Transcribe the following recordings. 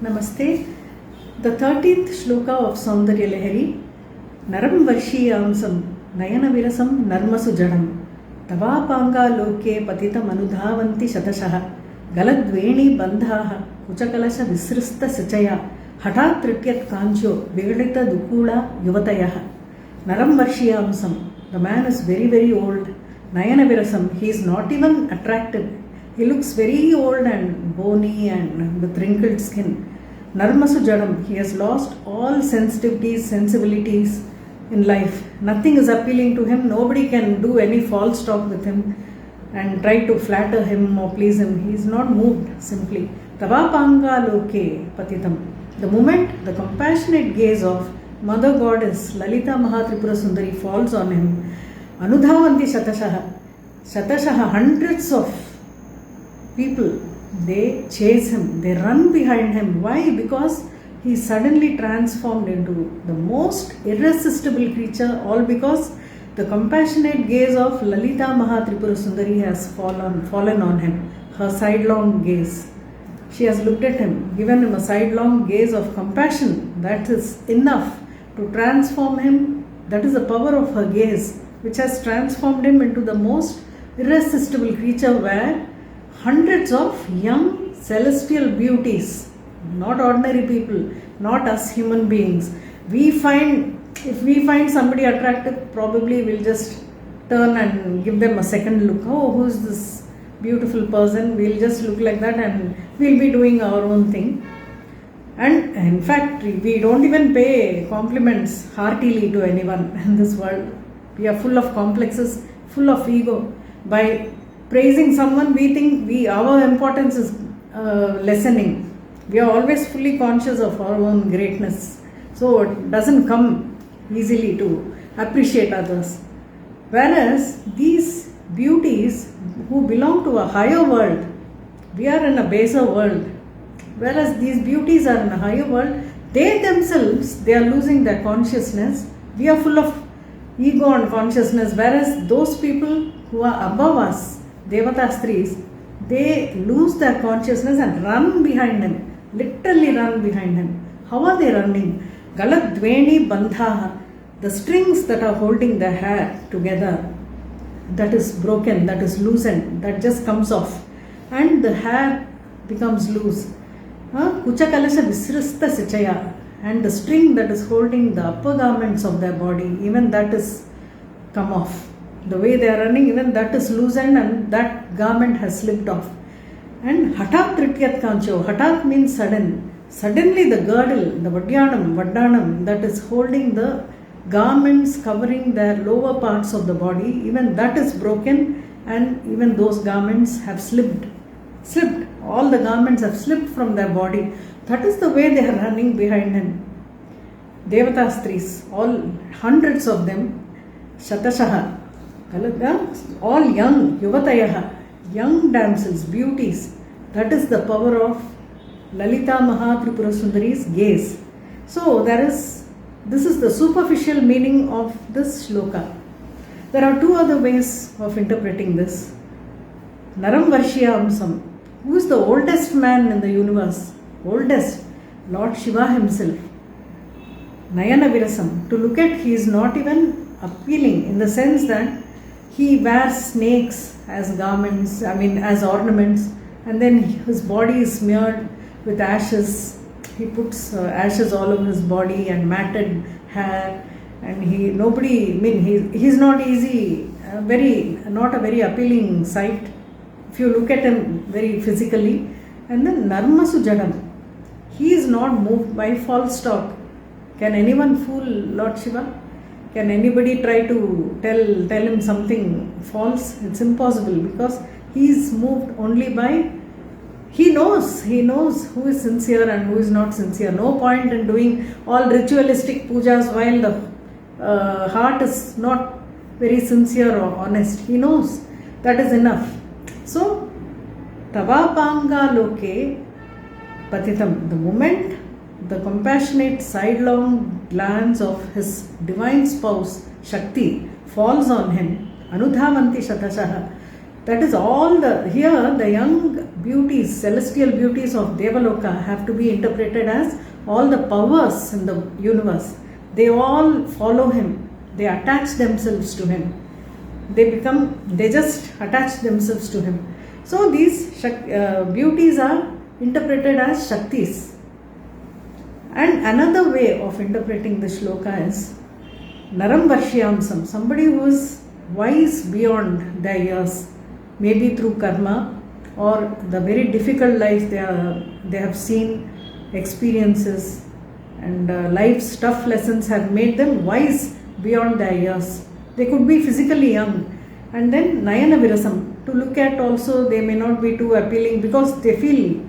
Namaste. The 13th shloka of Soundarya Lahari. Naram Varshiyamsam Nayana Virasam Narmasu Jadam Tavapanga Loke Patitam Anudhavanti Shatashaha Galadveni Bandhaha Kuchakalasha Visrista Sachaya Hatat Trityat Kancho Vigadita Dukula Yuvatayaha. Naram Varshiyamsam. The man is very, very old. Nayana Virasam. He is not even attractive. He looks very old and bony and with wrinkled skin. Narmasu Jadam, he has lost all sensitivities, sensibilities in life. Nothing is appealing to him. Nobody can do any false talk with him and try to flatter him or please him. He is not moved simply. Tavapanga loke patitam. The moment the compassionate gaze of Mother Goddess Lalita Mahatripura Sundari falls on him, Anudhavanti Shatashaha, hundreds of people, they chase him, they run behind him. Why? Because he suddenly transformed into the most irresistible creature, all because the compassionate gaze of Lalita Mahatripura Sundari has fallen on him. Her sidelong gaze. She has looked at him, given him a sidelong gaze of compassion. That is enough to transform him. That is the power of her gaze, which has transformed him into the most irresistible creature, where hundreds of young celestial beauties, not ordinary people, not us human beings. If we find somebody attractive, probably we'll just turn and give them a second look. Oh, who's this beautiful person? We'll just look like that and we'll be doing our own thing. And in fact, we don't even pay compliments heartily to anyone in this world. We are full of complexes, full of ego. By praising someone, we think our importance is lessening. We are always fully conscious of our own greatness. So it doesn't come easily to appreciate others. Whereas these beauties who belong to a higher world, we are in a baser world. Whereas these beauties are in a higher world, they themselves, they are losing their consciousness. We are full of ego and consciousness. Whereas those people who are above us, Devatastris, they lose their consciousness and run behind him, literally run behind him. How are they running? Galadveni Bandhaha, the strings that are holding their hair together, that is broken, that is loosened, that just comes off, and the hair becomes loose. Kuchakalasha Visrista Sachaya, and the string that is holding the upper garments of their body, even that is come off. The way they are running, even that is loosened and that garment has slipped off. And Hatat Trityat Kancho, Hatat means sudden. Suddenly the girdle, the Vaddanam, that is holding the garments covering their lower parts of the body, even that is broken, and even those garments have slipped. All the garments have slipped from their body. That is the way they are running behind him. Devatastris, all hundreds of them, Shatashaha, all young, Yuvatayaha, young damsels, beauties. That is the power of Lalita Mahatripura Sundari's gaze. So this is the superficial meaning of this shloka. There are two other ways of interpreting this. Naram Varshiyamsam. Who is the oldest man in the universe? Oldest, Lord Shiva himself. Nayana Virasam. To look at, he is not even appealing in the sense that he wears snakes as garments, as ornaments, and then his body is smeared with ashes. He puts ashes all over his body and matted hair, and he's not easy, not a very appealing sight if you look at him very physically. And then Narmasu Jadam, he is not moved by false talk. Can anyone fool Lord Shiva? Can anybody try to tell him something false? It's impossible, because he is moved only by, he knows who is sincere and who is not sincere. No point in doing all ritualistic pujas while the heart is not very sincere or honest. He knows. That is enough. So, Tavapanga loke patitam. The moment the compassionate sidelong glance of his divine spouse Shakti falls on him, Anudhavanti Shatashaha, That is all the young beauties, celestial beauties of Devaloka have to be interpreted as all the powers in the universe. They all follow him. They attach themselves to him. They just attach themselves to him. So these beauties are interpreted as Shaktis. And another way of interpreting the shloka is Naram Varshyamsam, somebody who is wise beyond their years, maybe through karma or the very difficult life they have seen, experiences, and life's tough lessons have made them wise beyond their years. They could be physically young. And then Nayana Virasam, to look at also, they may not be too appealing because they feel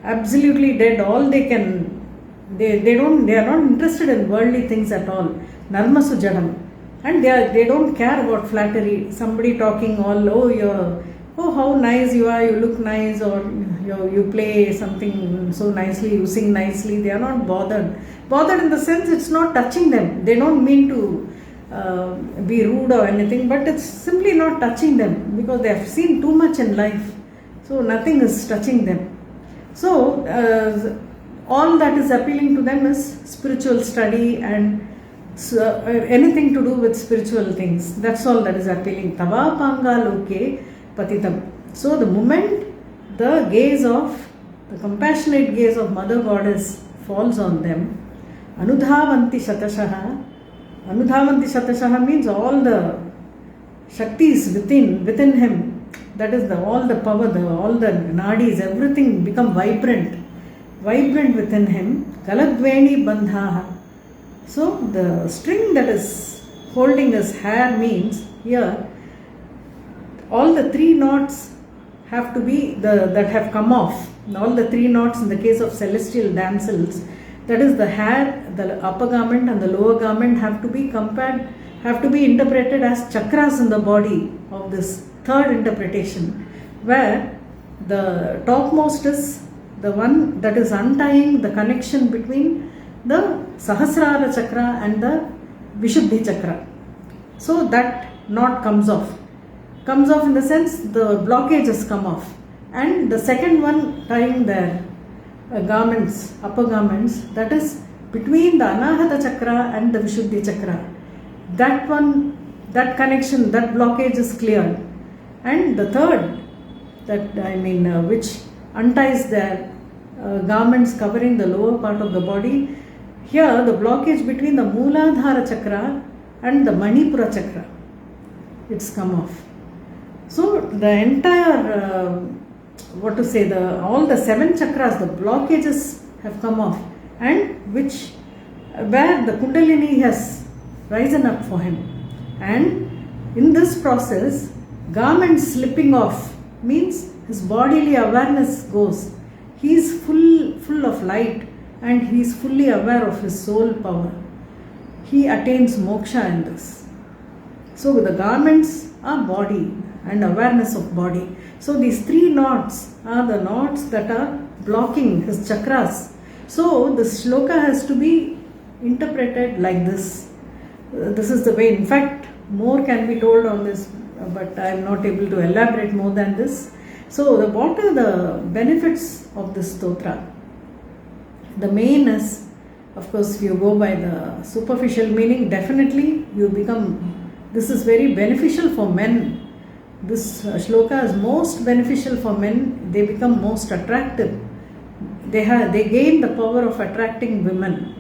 absolutely dead. All they can, they are not interested in worldly things at all. Narmasu Jadam. And they don't care about flattery. Somebody talking all, oh how nice you are, you look nice, or you play something so nicely, you sing nicely. They are not bothered. Bothered in the sense it's not touching them. They don't mean to be rude or anything, but it's simply not touching them because they have seen too much in life. So nothing is touching them. So all that is appealing to them is spiritual study and anything to do with spiritual things. That's all that is appealing. Tava panga loke patitam. So the moment the compassionate gaze of Mother Goddess falls on them, Anudhavanti Shatashaha. Anudhavanti Shatashaha means all the Shaktis within him, that is all the power, all the nadis, everything become vibrant within him. Galadveni Bandhaha. So the string that is holding his hair means here all the three knots have to be that have come off. All the three knots in the case of celestial damsels, that is the hair, the upper garment and the lower garment have to be interpreted as chakras in the body of this third interpretation, where the topmost is the one that is untying the connection between the Sahasrara chakra and the Vishuddhi chakra. So that knot comes off in the sense the blockages come off. And the second one tying their garments, upper garments, that is between the Anahata chakra and the Vishuddhi chakra. That one, that connection, that blockage is cleared. And the third, which unties their garments covering the lower part of the body, here the blockage between the Mooladhara chakra and the Manipura chakra, it's come off. So the entire all the 7 chakras, the blockages have come off, and where the Kundalini has risen up for him. And in this process, garments slipping off means his bodily awareness goes. He is full of light and he is fully aware of his soul power. He attains moksha in this. So the garments are body and awareness of body. So these 3 knots are the knots that are blocking his chakras. So the shloka has to be interpreted like this. This is the way. In fact, more can be told on this, but I am not able to elaborate more than this. So what are the benefits of this stotra? The main is, of course, if you go by the superficial meaning, definitely this is very beneficial for men. This shloka is most beneficial for men. They become most attractive. They gain the power of attracting women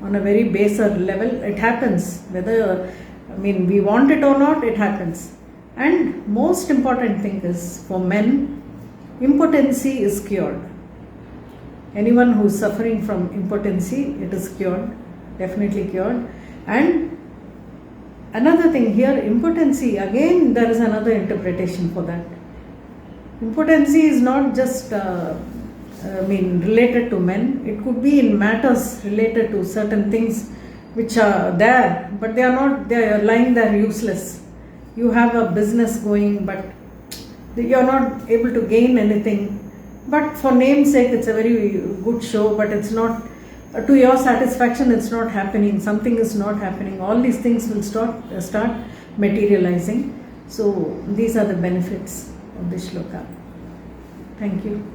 on a very baser level. It happens, whether we want it or not, it happens. And most important thing is, for men, impotency is cured. Anyone who is suffering from impotency, it is cured, definitely cured. And another thing here, impotency, again there is another interpretation for that. Impotency is not just related to men. It could be in matters related to certain things which are there, but they are lying there useless. You have a business going, but you are not able to gain anything. But for name's sake, it's a very good show, but it's not, to your satisfaction, it's not happening. Something is not happening. All these things will start materializing. So these are the benefits of this shloka. Thank you.